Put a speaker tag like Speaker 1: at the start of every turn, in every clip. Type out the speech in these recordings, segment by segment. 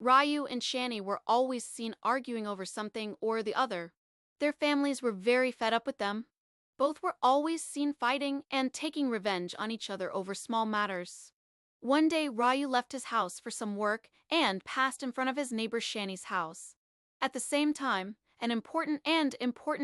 Speaker 1: Ryu and Shani were always seen arguing over something or the other. Their families were very fed up with them. Both were always seen fighting and taking revenge on each other over small matters. One day, Ryu left his house for some work and passed in front of his neighbor Shani's house. At the same time, an important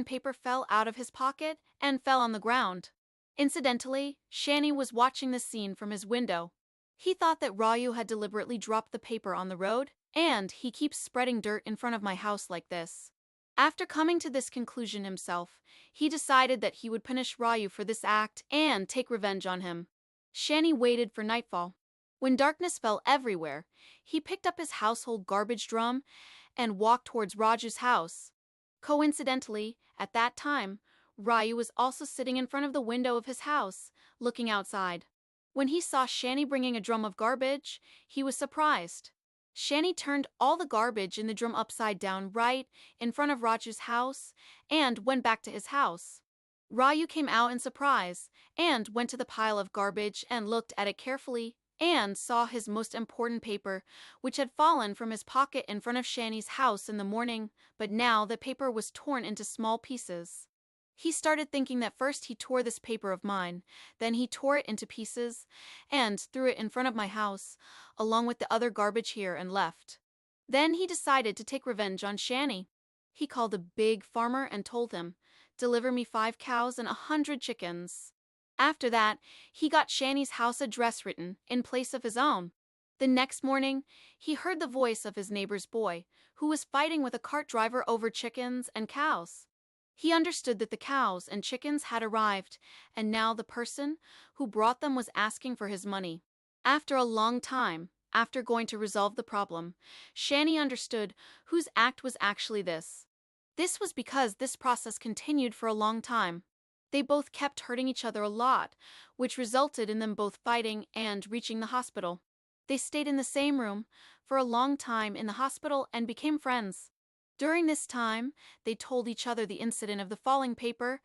Speaker 1: paper fell out of his pocket and fell on the ground. Incidentally, Shani was watching the scene from his window. He thought that Ryu had deliberately dropped the paper on the road, and he keeps spreading dirt in front of my house like this. After coming to this conclusion himself, he decided that he would punish Ryu for this act and take revenge on him. Shani waited for nightfall. When darkness fell everywhere, he picked up his household garbage drum and walked towards Raju's house. Coincidentally, at that time, Ryu was also sitting in front of the window of his house, looking outside. When he saw Shani bringing a drum of garbage, he was surprised. Shani turned all the garbage in the drum upside down right in front of Raju's house and went back to his house. Ryu came out in surprise and went to the pile of garbage and looked at it carefully and saw his most important paper, which had fallen from his pocket in front of Shani's house in the morning, but now the paper was torn into small pieces. He started thinking that first he tore this paper of mine, then he tore it into pieces and threw it in front of my house, along with the other garbage here, and left. Then he decided to take revenge on Shani. He called a big farmer and told him, "Deliver me 5 cows and 100 chickens." After that, he got Shani's house address written in place of his own. The next morning, he heard the voice of his neighbor's boy, who was fighting with a cart driver over chickens and cows. He understood that the cows and chickens had arrived, and now the person who brought them was asking for his money. After a long time, after going to resolve the problem, Shani understood whose act was actually this. This was because this process continued for a long time. They both kept hurting each other a lot, which resulted in them both fighting and reaching the hospital. They stayed in the same room for a long time in the hospital and became friends. During this time, they told each other the incident of the falling paper,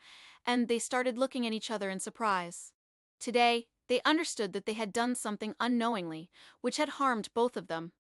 Speaker 1: and they started looking at each other in surprise. Today, they understood that they had done something unknowingly, which had harmed both of them.